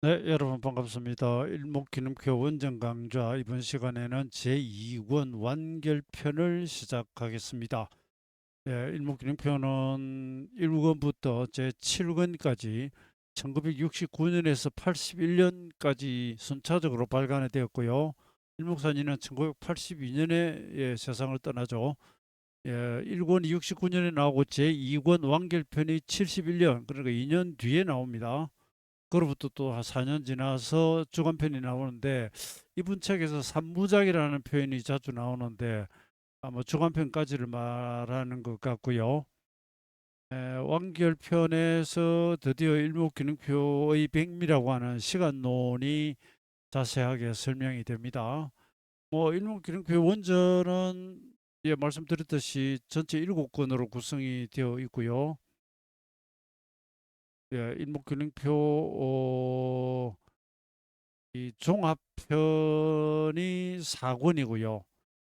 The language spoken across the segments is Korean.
네, 여러분 반갑습니다. 일목기능표 원정 강좌 이번 시간에는 제2권 완결편을 시작하겠습니다. 네, 일목기능표는 1권부터 제7권까지 1969년에서 81년까지 순차적으로 발간이 되었고요. 일목산이는 1982년에 세상을 떠나죠. 1권이 69년에 나오고 제2권 완결편이 71년, 그러니까 2년 뒤에 나옵니다. 그로부터 또 한 4년 지나서 주간편이 나오는데 이분 책에서 삼부작이라는 표현이 자주 나오는데 아마 주간편까지를 말하는 것 같고요. 완결편에서 드디어 일목기능표의 백미라고 하는 시간론이 자세하게 설명이 됩니다. 뭐 일목기능표 원전은 말씀드렸듯이 전체 7권으로 구성이 되어 있고요. 일목기능표 이 종합편이 4권이고요.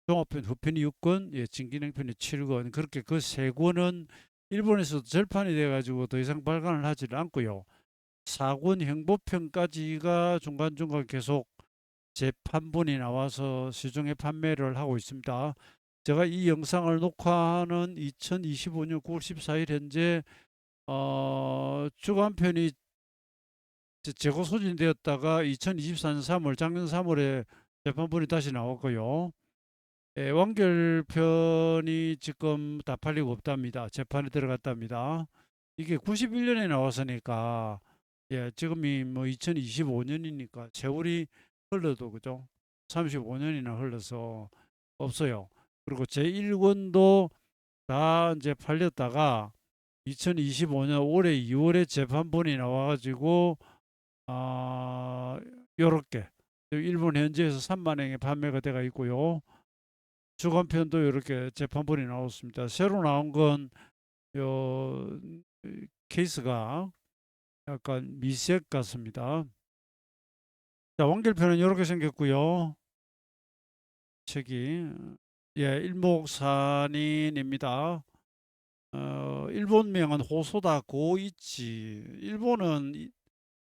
종합편 후편이 6권, 진기능편이 7권. 그렇게 그 세 권은 일본에서도 절판이 돼가지고 더 이상 발간을 하지를 않고요. 4권 행보편까지가 중간중간 계속 재판본이 나와서 시중에 판매를 하고 있습니다. 제가 이 영상을 녹화하는 2025년 9월 14일 현재 주간편이 재고 소진되었다가 2024년 3월, 작년 3월에 재판본이 다시 나왔고요. 완결편이 지금 다 팔리고 없답니다. 재판에 들어갔답니다. 이게 91년에 나왔으니까, 지금이 뭐 2025년이니까 세월이 흘러도 그죠? 35년이나 흘러서 없어요. 그리고 제1권도 다 이제 팔렸다가 2025년 올해 2월에 재판본이 나와가지고 아, 요렇게 일본 현지에서 3만 행에 판매가 되어 있고요. 주간편도 이렇게 재판본이 나왔습니다. 새로 나온 건 요 케이스가 약간 미색 같습니다. 자, 완결편은 이렇게 생겼고요. 책이 일목산인입니다. 일본명은 호소다 고이치. 일본은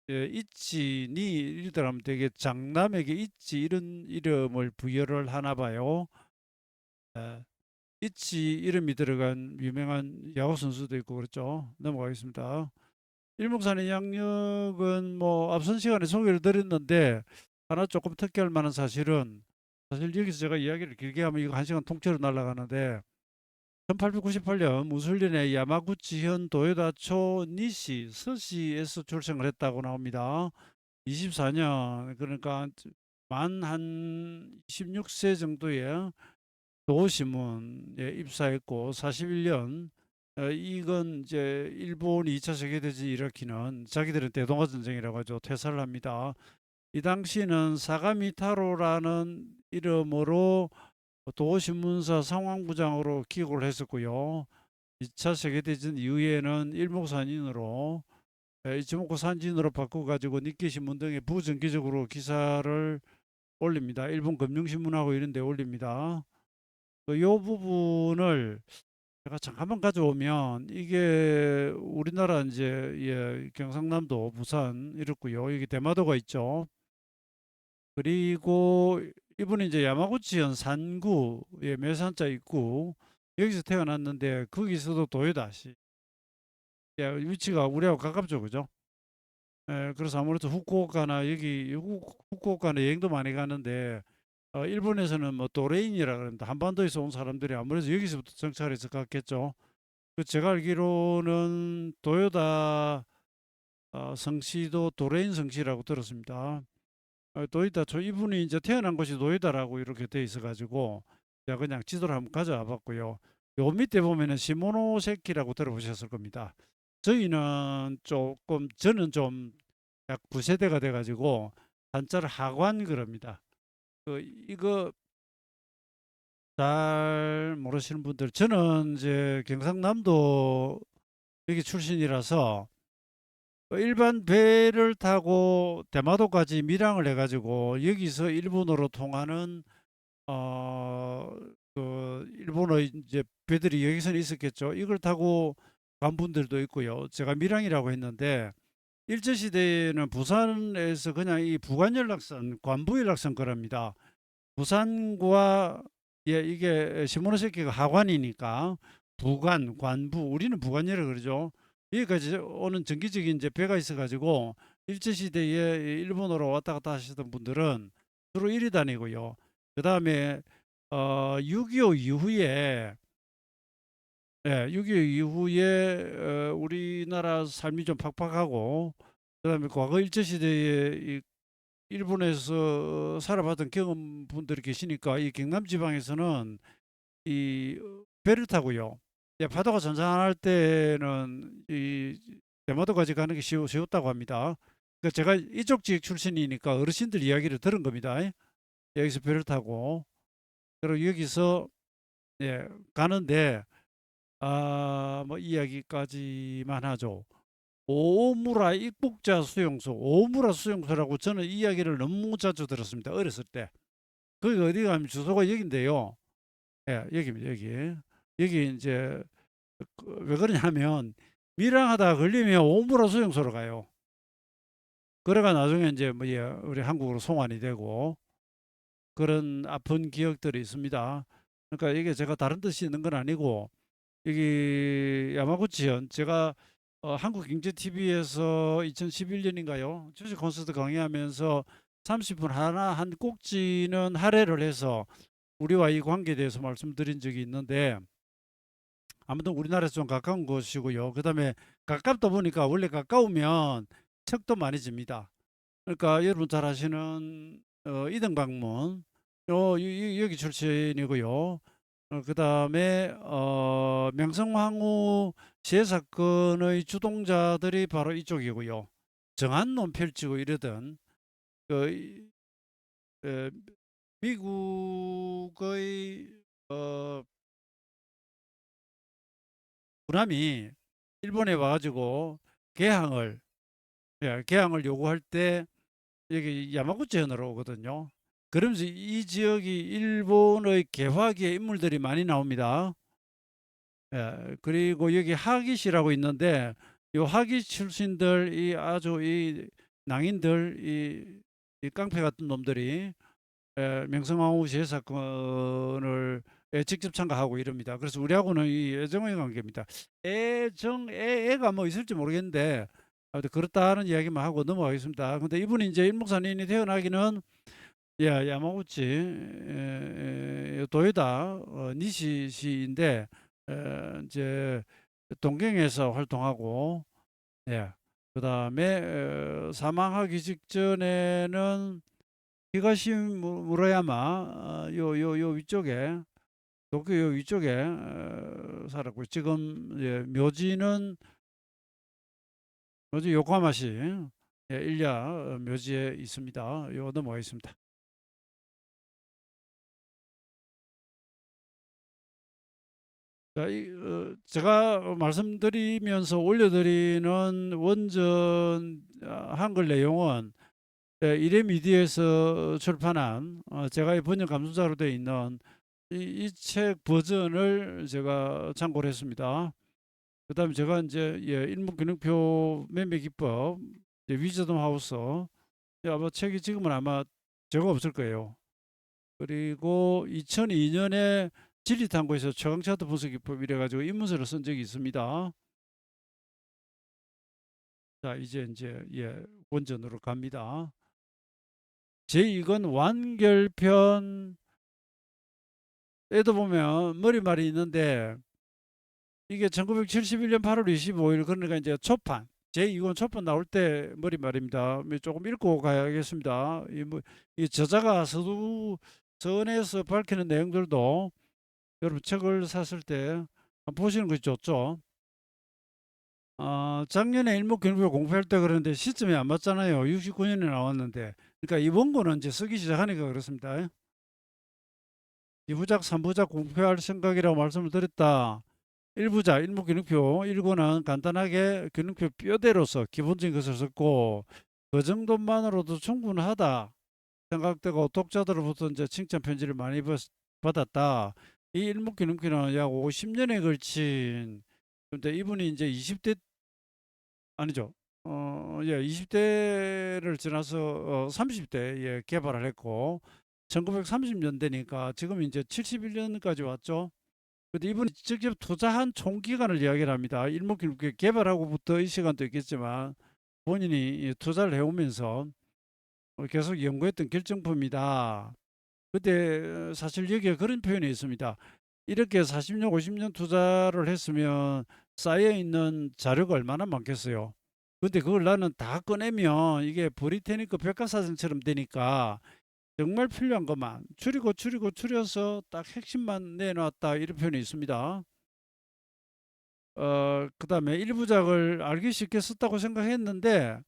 이치니 이러더라면 되게 장남에게 이치 이런 이름을 부여를 하나 봐요. 예, 이치 이름이 들어간 유명한 야구 선수도 있고 그렇죠. 넘어가겠습니다. 일목산의 양력은 뭐 앞선 시간에 소개를 드렸는데 하나 조금 특이할 만한 사실은 사실 여기서 제가 이야기를 길게 하면 이거 한 시간 통째로 날아가는데 1898년 무술년에 야마구치현 도요다초 니시 서시에서 출생을 했다고 나옵니다. 24년 그러니까 만 한 16세 정도에 도신문에 입사했고 41년 이건 이제 일본이 2차 세계대전 일으키는 자기들은 대동아 전쟁이라고 하죠. 퇴사를 합니다. 이 당시는 사가미타로라는 이름으로 도신문사 상황부장으로 기고를 했었고요. 2차 세계대전 이후에는 일목산인으로 이치모쿠 산진으로 바꿔가지고 니케신문 등의 부정기적으로 기사를 올립니다. 일본 금융신문하고 이런 데 올립니다. 이 부분을 제가 잠깐만 가져오면 이게 우리나라 이제 경상남도 부산 이렇고요. 여기 대마도가 있죠. 그리고 이분이 이제 야마구치현 산구에 매산자 있고 여기서 태어났는데 거기서도 도요다시 위치가 우리하고 가깝죠, 그죠? 그래서 아무래도 후쿠오카나 여기 후쿠오카는 여행도 많이 가는데 일본에서는 뭐 도레인이라 그럽니다. 한반도에서 온 사람들이 아무래도 여기서부터 정착해서 갔겠죠. 그 제가 알기로는 도요다 성씨도 도레인 성씨라고 들었습니다. 도요다 저 이분이 이제 태어난 곳이 도요다라고 이렇게 돼 있어가지고 제가 그냥 지도를 한번 가져와 봤고요. 요 밑에 보면은 시모노세키라고 들어보셨을 겁니다. 저희는 조금 저는 좀 약 부세대가 돼가지고 한자를 하관 그럽니다. 이거 잘 모르시는 분들 저는 이제 경상남도 여기 출신이라서 일반 배를 타고 대마도까지 밀항을 해가지고 여기서 일본으로 통하는 어 일본어 이제 배들이 여기서는 있었겠죠. 이걸 타고 간 분들도 있고요. 제가 밀항이라고 했는데 일제시대에는 부산에서 그냥 이 부관연락선, 관부연락선 거랍니다. 부산과 예, 이게 시모노세키가 하관이니까 부관, 관부, 우리는 부관이라 그러죠. 여기까지 오는 정기적인 이제 배가 있어가지고 일제시대에 일본으로 왔다 갔다 하시던 분들은 주로 이리 다니고요. 그 다음에 6.25 이후에 예, 6.25 이후에 우리나라 삶이 좀 팍팍하고 그다음에 과거 일제시대에 이 일본에서 살아봤던 경험 분들이 계시니까 이 경남 지방에서는 이 배를 타고요. 예, 파도가 잔잔할 때는 이 대마도까지 가는 게 쉬웠다고 합니다. 그 제가 이쪽 지역 출신이니까 어르신들 이야기를 들은 겁니다. 여기서 배를 타고 그리고 여기서 예, 가는데 뭐 이야기까지만 하죠. 오무라 입국자 수용소, 오무라 수용소라고 저는 이야기를 너무 자주 들었습니다. 어렸을 때. 거기 어디 가면 주소가 여긴데요. 예, 여기입니다. 여기 이제 왜 그러냐면 밀항하다 걸리면 오무라 수용소로 가요. 그래가 나중에 이제 뭐 우리 한국으로 송환이 되고 그런 아픈 기억들이 있습니다. 그러니까 이게 제가 다른 뜻이 있는 건 아니고 여기 야마구치현 제가 한국경제TV에서 2011년인가요? 주식 콘서트 강의하면서 30분 하나 한 꼭지는 할애를 해서 우리와 이 관계에 대해서 말씀드린 적이 있는데 아무튼 우리나라에서 좀 가까운 곳이고요. 그다음에 가깝다 보니까 원래 가까우면 척도 많이 집니다. 그러니까 여러분 잘 아시는 이등방문 여기 출신이고요. 그다음에 명성황후 시해 사건의 주동자들이 바로 이쪽이고요. 정한론 펼치고 이러던 그 에, 미국의 어, 군함이 일본에 와가지고 개항을 개항을 요구할 때 여기 야마구치 현으로 오거든요. 그러면서 이 지역이 일본의 개화기의 인물들이 많이 나옵니다. 예, 그리고 여기 하기시라고 있는데 요 하기 출신들 이 아주 이 낭인들 이 깡패 같은 놈들이 명성황후 시해 사건을 직접 참가하고 이럽니다. 그래서 우리하고는 이 애정의 관계입니다. 애가 뭐 있을지 모르겠는데 아무튼 그렇다는 이야기만 하고 넘어가겠습니다. 근데 이분이 이제 일목산인이 태어나기는 예, 야마구치 도요다 니시시인데 이제 동경에서 활동하고 예. 그다음에 사망하기 직전에는 히가시 무라야마 요 위쪽에 도쿄 요 위쪽에 살았고 지금 예, 묘지 요코하마시 예, 일야 묘지에 있습니다. 요 넘어가 있습니다. 자, 제가 말씀드리면서 올려드리는 원전 한글 내용은 이레미디에서 출판한 제가 번역 감수자로 되어 있는 이 책 버전을 제가 참고를 했습니다. 그다음에 제가 이제 일목균형표 매매 기법 위저덤 하우스 아마 책이 지금은 아마 제가 없을 거예요. 그리고 2002년에 진리탐구에서 최강 차트 분석 기법 이래 가지고 입문서를 쓴 적이 있습니다. 자, 이제 원전으로 갑니다. 제2권 완결편에도 보면 머리말이 있는데 이게 1971년 8월 25일 그러니까 이제 초판 제2권 초판 나올 때 머리말입니다. 조금 읽고 가야겠습니다. 이 저자가 서두전에서 밝히는 내용들도 여러분 책을 샀을 때 보시는 것이 좋죠. 작년에 일목균형표 공부할 때 그런데 시점이 안 맞잖아요. 69년에 나왔는데. 그러니까 이번 거는 이제 쓰기 시작하니까 그렇습니다. 2부작, 3부작 공표할 생각이라고 말씀을 드렸다. 1부작, 일목균형표 1권은 간단하게 균형표 뼈대로서 기본적인 것을 썼고 그 정도만으로도 충분하다 생각되고 독자들로부터 이제 칭찬 편지를 많이 받았다. 이 일목균형표는 약 50년에 걸친 근데 이분이 이제 20대 아니죠. 예, 20대를 지나서 30대에 개발을 했고 1930년대니까 지금 이제 71년까지 왔죠. 근데 이분이 직접 투자한 총 기간을 이야기를 합니다. 일목균 개발하고부터 이 시간도 있겠지만 본인이 투자를 해오면서 계속 연구했던 결정품이다. 그때 사실 여기에 그런 표현이 있습니다. 이렇게 40년, 50년 투자를 했으면 쌓여있는 자료가 얼마나 많겠어요. 근데 그걸 나는 다 꺼내면 이게 브리테니크 백과사전처럼 되니까 정말 필요한 것만 줄이고 줄이고 줄여서 딱 핵심만 내놨다 이런 표현이 있습니다. 그다음에 일부작을 알기 쉽게 썼다고 생각했는데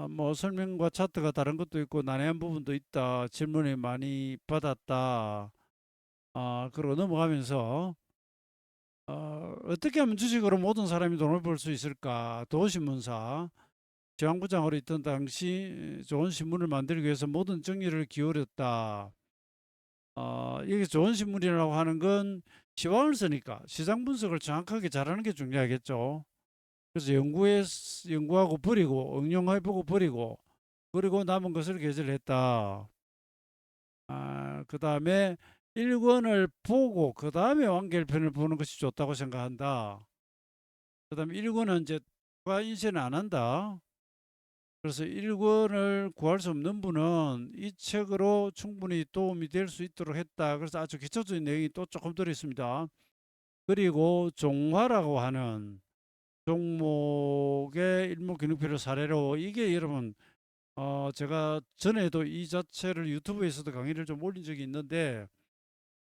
뭐 설명과 차트가 다른 것도 있고 난해한 부분도 있다. 질문이 많이 받았다. 그러고 넘어가면서 어떻게 하면 주식으로 모든 사람이 돈을 벌 수 있을까? 도신문사 지방부장으로 있던 당시 좋은 신문을 만들기 위해서 모든 정의를 기울였다. 이게 좋은 신문이라고 하는 건 시황을 쓰니까 시장 분석을 정확하게 잘하는 게 중요하겠죠. 그래서 연구하고 버리고 응용해보고 버리고 그리고 남은 것을 개설했다. 그 다음에 1권을 보고 그 다음에 완결편을 보는 것이 좋다고 생각한다. 그 다음에 1권은 이제 추가 인쇄는 안 한다. 그래서 1권을 구할 수 없는 분은 이 책으로 충분히 도움이 될 수 있도록 했다. 그래서 아주 기초적인 내용이 또 조금 들어있습니다. 그리고 종화라고 하는 종목의 일목균형표를 사례로 이게 여러분 제가 전에도 이 자체를 유튜브에서도 강의를 좀 올린 적이 있는데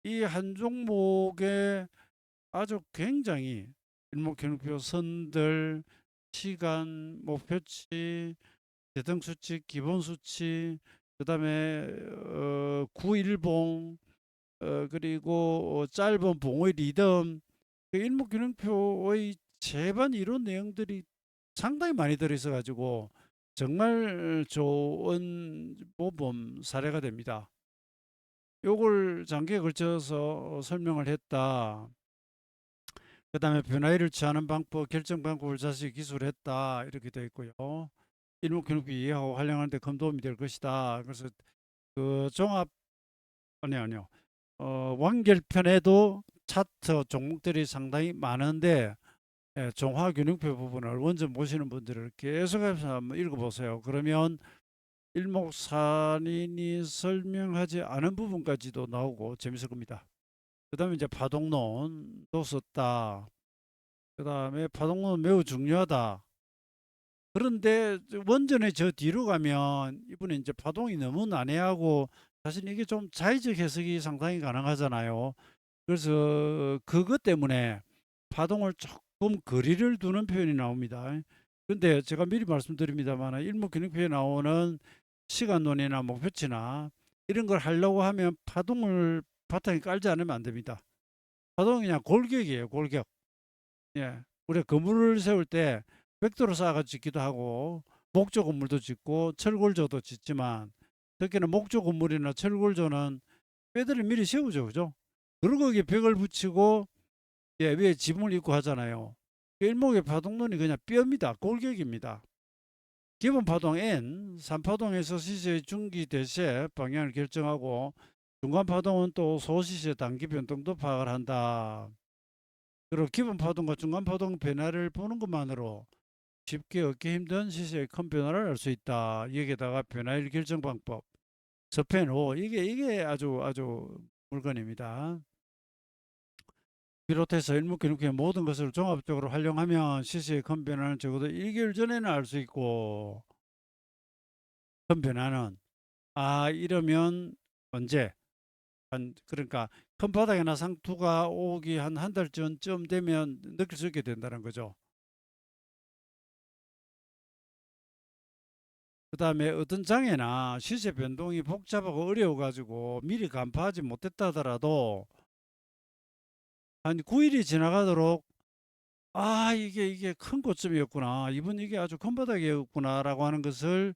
이 한 종목에 아주 굉장히 일목균형표 선들, 시간, 목표치, 대등수치, 기본수치, 그다음에 구일봉, 그리고 짧은 봉의 리듬, 그 일목균형표의 제반 이론 내용들이 상당히 많이 들어있어 가지고 정말 좋은 모범 사례가 됩니다. 요걸 장기에 걸쳐서 설명을 했다. 그다음에 변화율을 취하는 방법, 결정 방법을 자세히 기술했다. 이렇게 되어 있고요. 일목균형표 이해하고 활용하는 데 큰 도움이 될 것이다. 그래서 그 종합 아니요. 완결편에도 차트 종목들이 상당히 많은데 종합균형표 부분을 원점 보시는 분들을 계속해서 한번 읽어보세요. 그러면 일목산인이 설명하지 않은 부분까지도 나오고 재밌을 겁니다. 그 다음에 이제 파동론도 썼다. 그 다음에 파동론은 매우 중요하다. 그런데 원전에 저 뒤로 가면 이분은 이제 파동이 너무 난해하고 사실 이게 좀 자의적 해석이 상당히 가능하잖아요. 그래서 그것 때문에 파동을 조금 거리를 두는 표현이 나옵니다. 근데 제가 미리 말씀드립니다만 일목균형표에 나오는 시간론이나 목표치나 이런 걸 하려고 하면 파동을 바탕에 깔지 않으면 안 됩니다. 파동은 그냥 골격이에요, 골격. 예. 우리가 건물을 세울 때 벽돌을 쌓아가지고 짓기도 하고 목조 건물도 짓고 철골조도 짓지만 특히나 목조 건물이나 철골조는 뼈대를 미리 세우죠, 그죠? 그리고 거기에 벽을 붙이고 예, 위에 지붕을 입고 하잖아요. 일목의 파동론이 그냥 뼈입니다. 골격입니다. 기본 파동 N, 3파동에서 시세의 중기 대세 방향을 결정하고 중간 파동은 또 소시세 단기 변동도 파악을 한다. 그리고 기본 파동과 중간 파동 변화를 보는 것만으로 쉽게 얻기 힘든 시세의 큰 변화를 알 수 있다. 여기에다가 변화일 결정 방법, 서펜 5 이게 아주 물건입니다. 비롯해서 일목균형표의 모든 것을 종합적으로 활용하면 시세의 큰 변화는 적어도 1개월 전에는 알 수 있고 큰 변화는 이러면 언제 그러니까 큰 바닥이나 상투가 오기 한 달 전쯤 되면 느낄 수 있게 된다는 거죠. 그 다음에 어떤 장애나 시세 변동이 복잡하고 어려워 가지고 미리 간파하지 못했다 하더라도 한 9일이 지나가도록 이게 큰 고점이었구나, 이번 이게 아주 큰 바닥이었구나 라고 하는 것을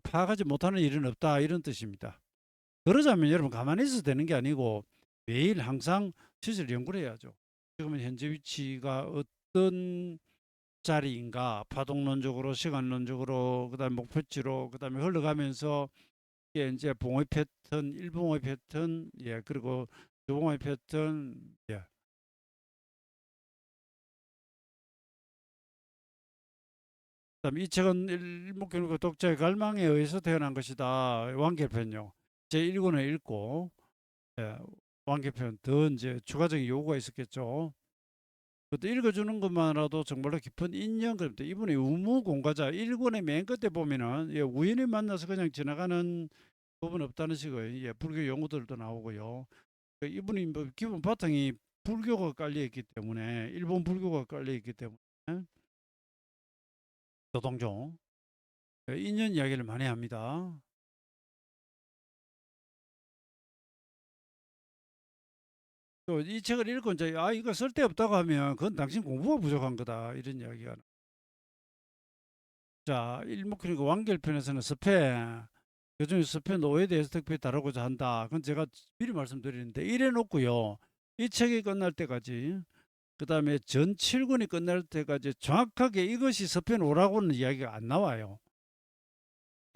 파악하지 못하는 일은 없다, 이런 뜻입니다. 그러자면 여러분 가만히 있어도 되는 게 아니고 매일 항상 시세를 연구를 해야죠. 지금은 현재 위치가 어떤 자리인가, 파동론적으로, 시간론적으로, 그다음에 목표치로, 그다음에 흘러가면서 이게 이제 봉의 패턴, 일봉의 패턴, 예, 그리고 주봉의 패턴, 예. 그다음에 이 책은 일목균 독자의 갈망에 의해서 태어난 것이다. 완결편요. 제 1권을 읽고, 예, 완결편 더 이제 추가적인 요구가 있었겠죠. 그것도 읽어주는 것만으로도 정말로 깊은 인연 그럽니다. 이분이 우무공가자 1권의 맨 끝에 보면은 예, 우연히 만나서 그냥 지나가는 부분 없다는 식의 예, 불교 용어들도 나오고요. 이분이 뭐 기본 바탕이 불교가 깔려 있기 때문에 일본 불교가 깔려 있기 때문에 도동종 예, 인연 이야기를 많이 합니다. 또 이 책을 읽고 이제 아 이거 쓸데없다고 하면 그건 당신 공부가 부족한 거다 이런 이야기가 자 일목그리고 완결편에서는 스페 그중에 스페 노예에 대해서 특별히 다루고자 한다. 그건 제가 미리 말씀드리는데 이래 놓고요. 이 책이 끝날 때까지 그 다음에 전 7권이 끝날 때까지 정확하게 이것이 서편 5라고는 이야기가 안 나와요.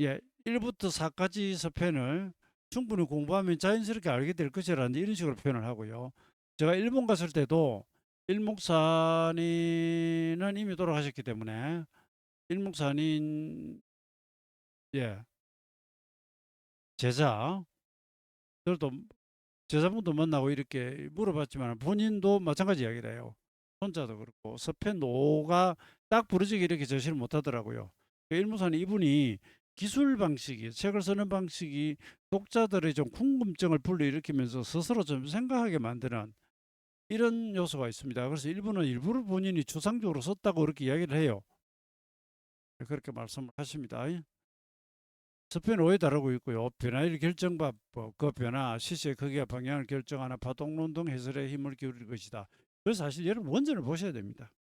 예, 1부터 4까지 서편을 충분히 공부하면 자연스럽게 알게 될 것이라는 이런 식으로 표현을 하고요. 제가 일본 갔을 때도 일목사님은 이미 돌아가셨기 때문에 일목사님 예 제자들도 제자분도 만나고 이렇게 물어봤지만 본인도 마찬가지 이야기를 해요. 혼자도 그렇고 서편노가 딱 부러지게 이렇게 제시를 못하더라고요. 일무사는 이분이 기술 방식이 책을 쓰는 방식이 독자들의 좀 궁금증을 불러일으키면서 스스로 좀 생각하게 만드는 이런 요소가 있습니다. 그래서 일부는 일부러 본인이 추상적으로 썼다고 그렇게 이야기를 해요. 그렇게 말씀을 하십니다. 서편 5에 다루고 있고요. 변화율 결정법, 그 변화, 시세의 크기와 방향을 결정하는 파동론동 해설에 힘을 기울일 것이다. 그래서 사실 여러분 원전을 보셔야 됩니다.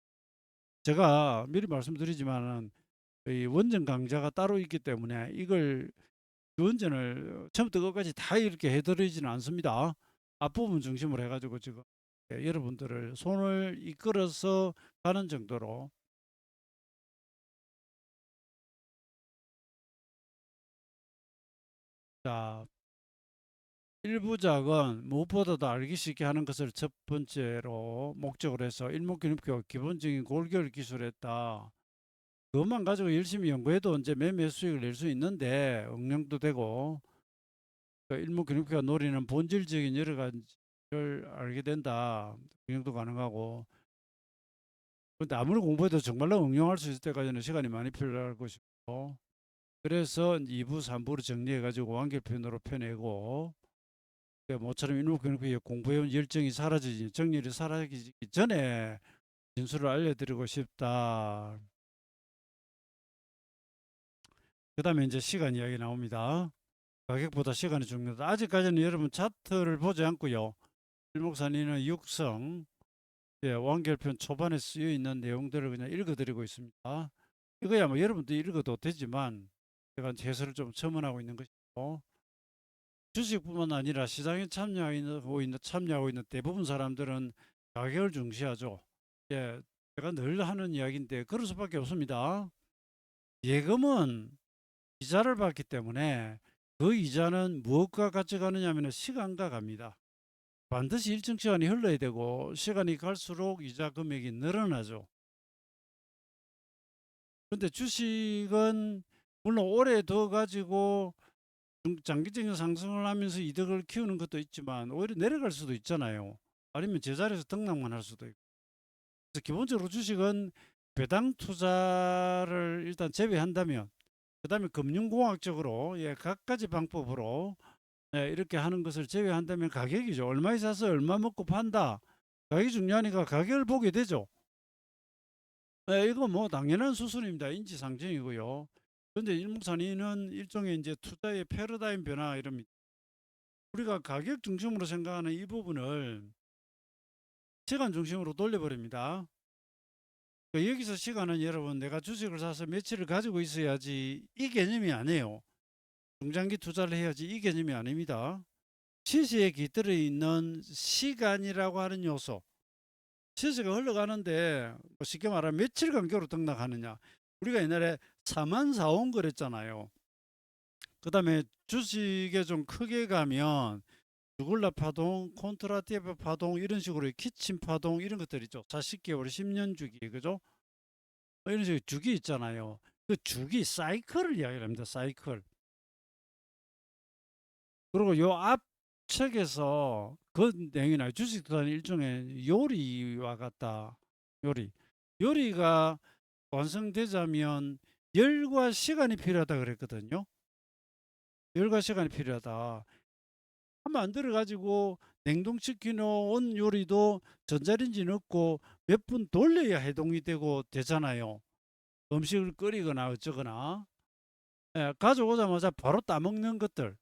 제가 미리 말씀드리지만은 이 원전 강좌가 따로 있기 때문에 이걸 원전을 처음부터 끝까지 다 이렇게 해드리지는 않습니다. 앞부분 중심으로 해가지고 지금 여러분들을 손을 이끌어서 가는 정도로 자 1부작은 무엇보다도 알기 쉽게 하는 것을 첫 번째로 목적으로 해서 일목균입교 기본적인 골결 기술했다. 그것만 가지고 열심히 연구해도 이제 매매 수익을 낼 수 있는데 응용도 되고 그 일목균입교가 노리는 본질적인 여러 가지를 알게 된다. 응용도 가능하고 근데 아무리 공부해도 정말로 응용할 수 있을 때까지는 시간이 많이 필요할 것이고 그래서 2부, 3부로 정리해가지고 완결편으로 펴내고 모처럼 일목균if의 공부해온 열정이 사라지지 정열이 사라지기 전에 진술을 알려드리고 싶다. 그 다음에 이제 시간 이야기 나옵니다. 가격보다 시간이 중요하다. 아직까지는 여러분 차트를 보지 않고요. 일목산인은 육성, 예, 완결편 초반에 쓰여 있는 내용들을 그냥 읽어드리고 있습니다. 이거야 뭐 여러분도 읽어도 되지만 제가 해설을 좀 첨언하고 있는 것이고 주식뿐만 아니라 시장에 참여하고 있는 대부분 사람들은 가격을 중시하죠. 예, 제가 늘 하는 이야기인데 그럴 수밖에 없습니다. 예금은 이자를 받기 때문에 그 이자는 무엇과 같이 가느냐면 시간과 갑니다. 반드시 일정 시간이 흘러야 되고 시간이 갈수록 이자 금액이 늘어나죠. 근데 주식은 물론 오래 더 가지고 장기적인 상승을 하면서 이득을 키우는 것도 있지만 오히려 내려갈 수도 있잖아요. 아니면 제자리에서 등락만 할 수도 있고. 그래서 기본적으로 주식은 배당 투자를 일단 제외한다면 그다음에 금융공학적으로 예, 각가지 방법으로 예, 이렇게 하는 것을 제외한다면 가격이죠. 얼마에 사서 얼마 먹고 판다. 가격이 중요하니까 가격을 보게 되죠. 예, 이거 뭐 당연한 수순입니다. 인지상정이고요. 그런데 일목산이는 일종의 이제 투자의 패러다임 변화 이럽니다. 우리가 가격 중심으로 생각하는 이 부분을 시간 중심으로 돌려버립니다. 그러니까 여기서 시간은 여러분 내가 주식을 사서 며칠을 가지고 있어야지 이 개념이 아니에요. 중장기 투자를 해야지 이 개념이 아닙니다. 시세에 깃들어 있는 시간이라고 하는 요소, 시세가 흘러가는데 뭐 쉽게 말하면 며칠 간격으로 등락하느냐. 우리가 옛날에 4만 4원 그랬잖아요. 그 다음에 주식에 좀 크게 가면 주글라 파동, 콘트라티브 파동 이런 식으로 키친 파동 이런 것들 있죠. 40개월, 10년 주기 그죠? 이런 식의 주기 있잖아요. 그 주기 사이클을 이야기합니다. 사이클. 그리고 요 앞책에서 그 내용이 나요. 주식 투자는 일종의 요리와 같다. 요리. 요리가 완성되자면 열과 시간이 필요하다 그랬거든요. 열과 시간이 필요하다. 만들어 가지고 냉동시켜 놓은 요리도 전자레인지 넣고 몇 분 돌려야 해동이 되고 되잖아요. 음식을 끓이거나 어쩌거나. 예, 가져오자마자 바로 따먹는 것들.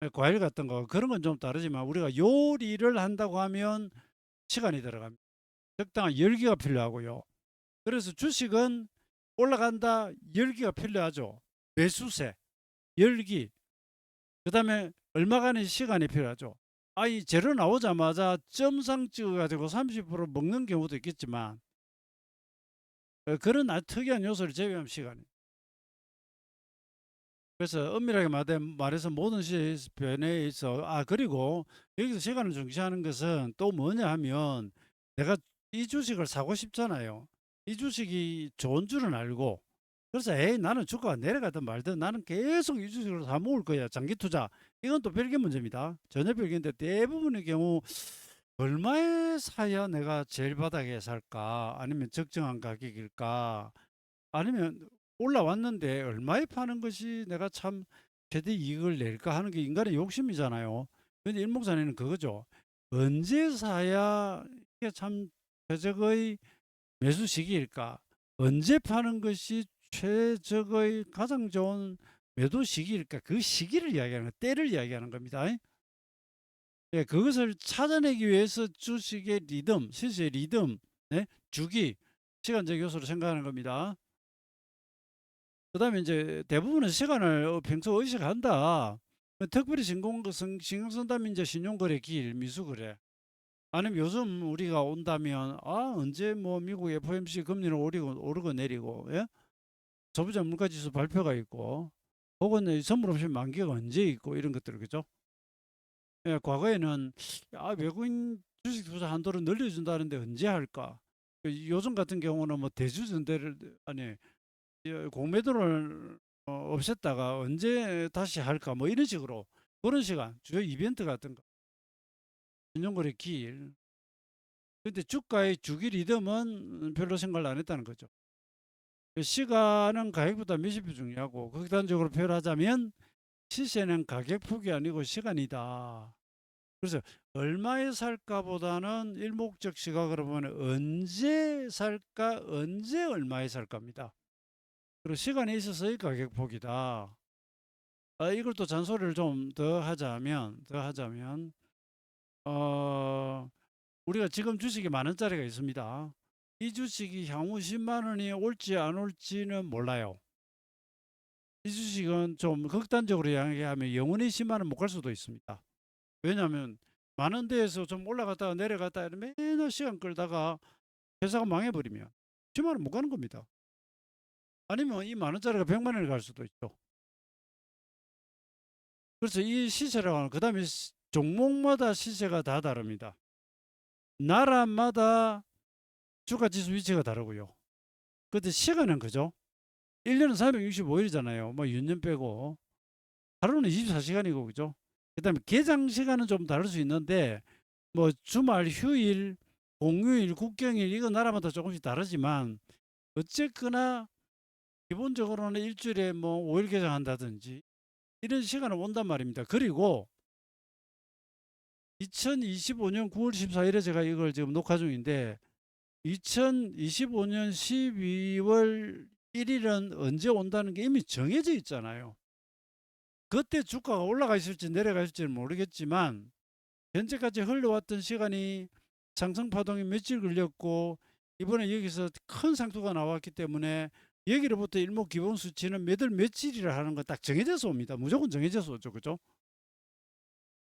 예, 과일 같은 거 그런 건 좀 다르지만 우리가 요리를 한다고 하면 시간이 들어갑니다. 적당한 열기가 필요하고요. 그래서 주식은 올라간다 열기가 필요하죠. 매수세, 열기, 그다음에 얼마간의 시간이 필요하죠. 이 재료 나오자마자 점상 찍어가지고 30% 먹는 경우도 있겠지만 그런 아주 특이한 요소를 제외하면 시간이. 그래서 엄밀하게 말해서 모든 시의 변화에 있어. 그리고 여기서 시간을 중시하는 것은 또 뭐냐 하면 내가 이 주식을 사고 싶잖아요. 이 주식이 좋은 줄은 알고 그래서 에이 나는 주가가 내려가든 말든 나는 계속 이 주식으로 사 모을 거야. 장기 투자. 이건 또 별개 문제입니다. 전혀 별개인데 대부분의 경우 얼마에 사야 내가 제일 바닥에 살까? 아니면 적정한 가격일까? 아니면 올라왔는데 얼마에 파는 것이 내가 참 최대 이익을 낼까 하는 게 인간의 욕심이잖아요. 근데 일목산에는 그거죠. 언제 사야 이게 참 최적의 매수 시기일까? 언제 파는 것이 최적의 가장 좋은 매도 시기일까? 그 시기를 이야기하는 거, 때를 이야기하는 겁니다. 예, 그것을 찾아내기 위해서 주식의 리듬, 시세의 리듬, 네? 주기, 시간적 요소로 생각하는 겁니다. 그 다음에 이제 대부분은 시간을 평소 의식한다. 특별히 신경 쓴다면 이제 신용거래 기일, 미수거래. 아니면 요즘 우리가 온다면, 언제 뭐 미국 FOMC 금리를 오르고 내리고, 예? 소비자 물가지수 발표가 있고, 혹은 선물옵션 만기가 언제 있고, 이런 것들, 그죠? 예, 과거에는 외국인 주식 투자 한도를 늘려준다는데 언제 할까? 요즘 같은 경우는 뭐 대주전대를 아니 공매도를 없앴다가 언제 다시 할까 뭐 이런 식으로 그런 시간 주요 이벤트 같은 거 신용거래 기일 근데 주가의 주기 리듬은 별로 생각을 안 했다는 거죠. 시간은 가격보다 몇십 배 중요하고 극단적으로 표현하자면 시세는 가격폭이 아니고 시간이다. 그래서 얼마에 살까보다는 일목적 시각으로 보면 언제 살까, 언제 얼마에 살까입니다. 그리고 시간에 있어서의 가격폭이다. 이걸 또 잔소리를 좀 더 하자면, 어, 우리가 지금 주식이 만 원짜리가 있습니다. 이 주식이 향후 10만 원이 올지 안 올지는 몰라요. 이 주식은 좀 극단적으로 이야기하면 영원히 10만 원 못 갈 수도 있습니다. 왜냐하면 많은 데에서 좀 올라갔다가 내려갔다 이러면 맨날 시간 끌다가 회사가 망해버리면 10만 원 못 가는 겁니다. 아니면 이 만 원짜리가 100만 원을 갈 수도 있죠. 그래서 이 시세라고 하는 그다음에 종목마다 시세가 다 다릅니다. 나라마다 주가 지수 위치가 다르고요. 근데 시간은 그죠? 1년은 365일이잖아요. 뭐 윤년 빼고 하루는 24시간이고 그죠? 그다음에 개장 시간은 좀 다를 수 있는데 뭐 주말, 휴일, 공휴일, 국경일 이거 나라마다 조금씩 다르지만 어쨌거나 기본적으로는 일주일에 뭐 5일 개장한다든지 이런 시간은 온단 말입니다. 그리고 2025년 9월 14일에 제가 이걸 지금 녹화 중인데 2025년 12월 1일은 언제 온다는 게 이미 정해져 있잖아요. 그때 주가가 올라가 있을지 내려가 있을지는 모르겠지만 현재까지 흘러왔던 시간이 상승 파동이 며칠 걸렸고 이번에 여기서 큰 상투가 나왔기 때문에 여기로부터 일목 기본 수치는 몇월 며칠이라 하는 거 딱 정해져서 옵니다. 무조건 정해져서 오죠. 그죠?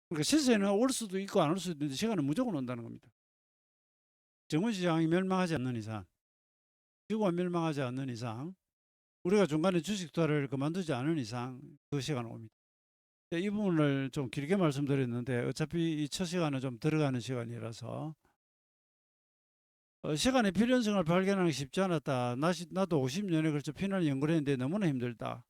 그러니까 시세는 올 수도 있고 안 올 수도 있는데 시간은 무조건 온다는 겁니다. 정원시장이 멸망하지 않는 이상, 지구가 멸망하지 않는 이상, 우리가 중간에 주식 투자를 그만두지 않은 이상 그 시간 옵니다. 이 부분을 좀 길게 말씀드렸는데 어차피 이 첫 시간은 좀 들어가는 시간이라서 시간의 필연성을 발견하기 쉽지 않았다. 나도 50년에 걸쳐 피난을 연구했는데 너무나 힘들다.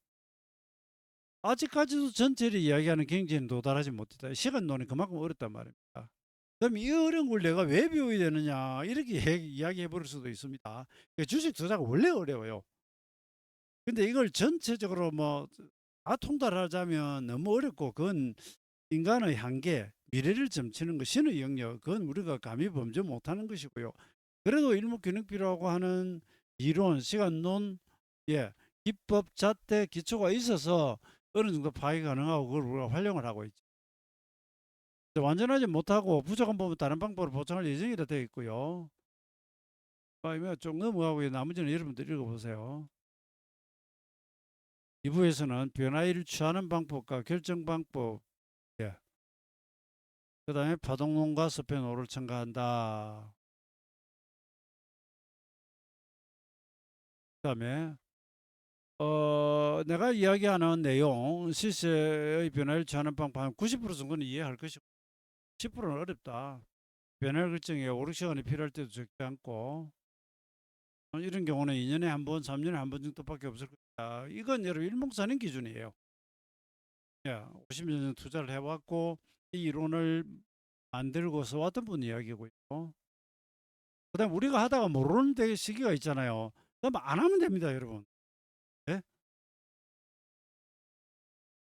아직까지도 전체를 이야기하는 경지에는 도달하지 못했다. 시간론이 그만큼 어렵단 말입니다. 그럼 이 어려운 걸 내가 왜 배워야 되느냐 이렇게 이야기해 버릴 수도 있습니다. 주식 투자가 원래 어려워요. 근데 이걸 전체적으로 뭐 다 통달하자면 너무 어렵고 그건 인간의 한계, 미래를 점치는 것, 신의 영역, 그건 우리가 감히 범접 못하는 것이고요. 그래도 일목균형비라고 하는 이론, 시간론, 예, 기법, 잣대, 기초가 있어서 어느 정도 파악이 가능하고 그걸 우리가 활용을 하고 있죠. 완전하지 못하고 부족한 부분 다른 방법으로 보충할 예정이라 되어 있고요. 이거 좀 넘어가고 나머지는 여러분들 읽어보세요. 2부에서는 변화를 취하는 방법과 결정 방법, 예. 그 다음에 파동론과 서편호를 첨가한다. 그 다음에 내가 이야기하는 내용, 시세의 변화를 취하는 방법 한 90% 정도는 이해할 것이고 10%는 어렵다. 변화 결정에 오랜 시간이 필요할 때도 적지 않고 이런 경우는 2년에 한 번, 3년에 한 번 정도밖에 없을 거다. 이건 여러분 일목산인 기준이에요. 예, 50년 전 투자를 해왔고 이 이론을 만들고 써왔던 분 이야기고요. 그다음 우리가 하다가 모르는 시기가 있잖아요. 그럼 안 하면 됩니다, 여러분. 예?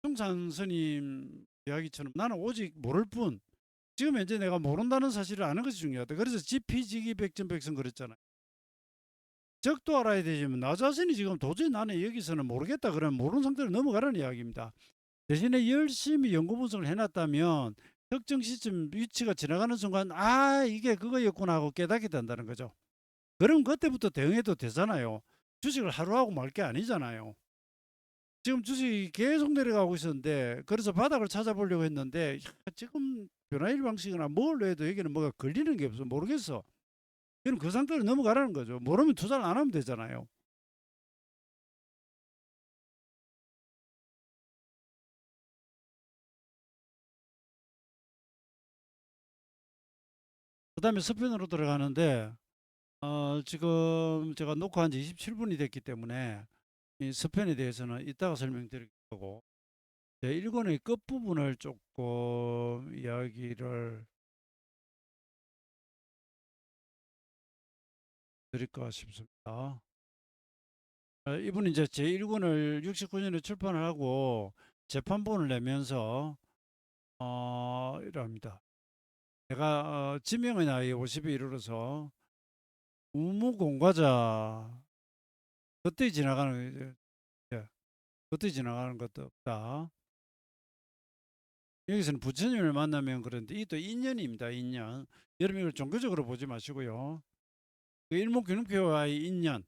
중산 스님 이야기처럼 나는 오직 모를 뿐. 지금 현재 내가 모른다는 사실을 아는 것이 중요하다. 그래서 지피지기백전백승 그랬잖아요. 적도 알아야 되지만 나 자신이 지금 도저히 나는 여기서는 모르겠다 그러면 모르는 상태로 넘어가라는 이야기입니다. 대신에 열심히 연구 분석을 해놨다면 특정 시점 위치가 지나가는 순간 아 이게 그거였구나 하고 깨닫게 된다는 거죠. 그럼 그때부터 대응해도 되잖아요. 주식을 하루 하고 말 게 아니잖아요. 지금 주식이 계속 내려가고 있었는데 그래서 바닥을 찾아보려고 했는데 지금 변화일 방식이나 뭘 해도 여기는 뭐가 걸리는 게 없어 모르겠어. 그럼 그 상태로 넘어가라는 거죠. 모르면 투자를 안 하면 되잖아요. 그 다음에 서편으로 들어가는데 지금 제가 녹화한 지 27분이 됐기 때문에 이 서편에 대해서는 이따가 설명드릴 거고 제1권의 끝부분을 조금 이야기를 드릴까 싶습니다. 이분이 이제 제1권을 69년에 출판을 하고 재판본을 내면서 이럽니다. 내가 지명의 나이 50에 이르러서 우무공과자 그때 지나가는 예, 그때 지나가는 것도 없다. 여기서는 부처님을 만나면 그런데 이 또 인연입니다. 인연. 여러분 이걸 종교적으로 보지 마시고요. 그 일목균형표와의 인연.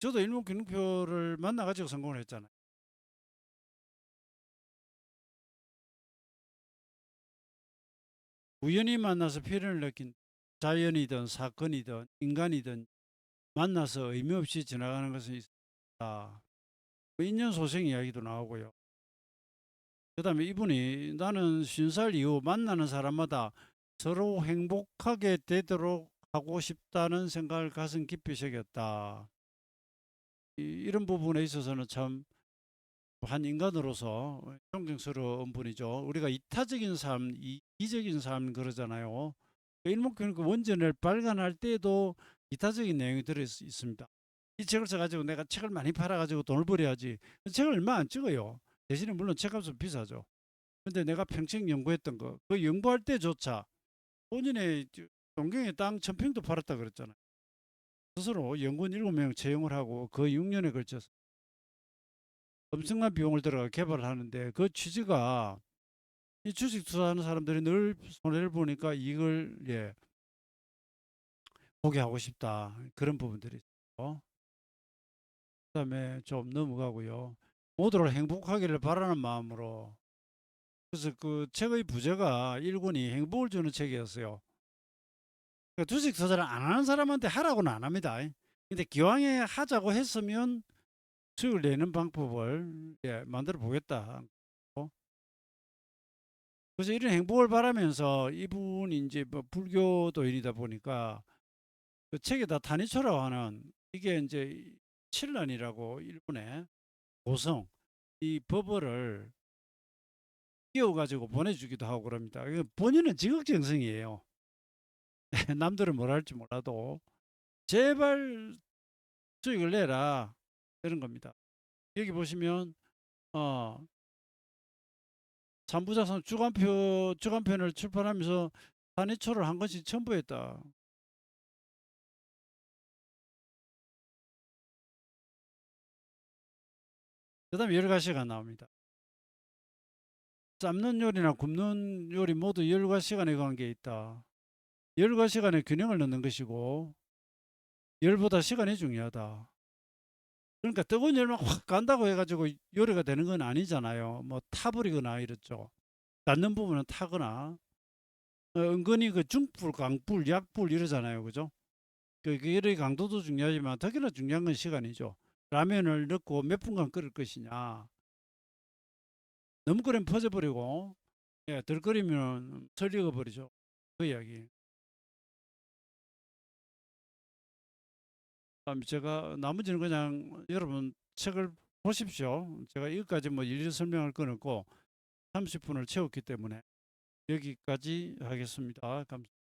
저도 일목균형표를 만나가지고 성공을 했잖아요. 우연히 만나서 필연을 느낀 자연이든 사건이든 인간이든 만나서 의미 없이 지나가는 것은 있다. 그 인연 소생 이야기도 나오고요. 그 다음에 이분이 나는 50살 이후 만나는 사람마다 서로 행복하게 되도록 하고 싶다는 생각을 가슴 깊이 새겼다. 이런 부분에 있어서는 참 한 인간으로서 존경스러운 분이죠. 우리가 이타적인 삶, 이기적인 삶 그러잖아요. 일목균 그 원전을 발간할 때도 이타적인 내용이 들어 있습니다. 이 책을 써가지고 내가 책을 많이 팔아가지고 돈을 벌어야지. 책을 얼마 안 찍어요. 대신에 물론 책값은 비싸죠. 근데 내가 평생 연구했던 거, 그 연구할 때조차 본인의 동경의 땅 1000평도 팔았다 그랬잖아요. 스스로 연구원 7명 채용을 하고 그 6년에 걸쳐서 엄청난 비용을 들어가 개발을 하는데 그 취지가 이 주식 투자하는 사람들이 늘 손해를 보니까 이걸 보게 하고 싶다. 그런 부분들이 있고. 그다음에 좀 넘어가고요. 모두를 행복하기를 바라는 마음으로 그래서 그 책의 부제가 1권이 행복을 주는 책이었어요. 그러니까 주식 투자를 안 하는 사람한테 하라고는 안 합니다. 근데 기왕에 하자고 했으면 수익을 내는 방법을 만들어 보겠다. 그래서 이런 행복을 바라면서 이분이 이제 뭐 불교도인이다 보니까 그 책에다 다니초라고 하는 이게 이제 칠란이라고 일본의 고성 이 법어를 끼워가지고 보내주기도 하고 그럽니다. 본인은 지극정성이에요. 남들은 뭘 할지 몰라도 제발 수익을 내라 이런 겁니다. 여기 보시면 어 삼부작성 주간편을 출판하면서 단위초를 한 권씩 첨부했다. 그다음에 열가시가 나옵니다. 삶는 요리나 굽는 요리 모두 열과 시간에 관계에 있다. 열과 시간에 균형을 넣는 것이고 열보다 시간이 중요하다. 그러니까 뜨거운 열만 확 간다고 해가지고 요리가 되는 건 아니잖아요. 뭐 타버리거나 이렇죠. 닿는 부분은 타거나 은근히 그 중불, 강불, 약불 이러잖아요. 그죠? 그 열의 강도도 중요하지만 특히나 중요한 건 시간이죠. 라면을 넣고 몇 분간 끓일 것이냐. 너무 끓이면 퍼져버리고 덜 끓이면 설 익어버리죠. 그 이야기. 제가 나머지는 그냥 여러분 책을 보십시오. 제가 여기까지 뭐 일일이 설명할 건 없고 30분을 채웠기 때문에 여기까지 하겠습니다. 감사합니다.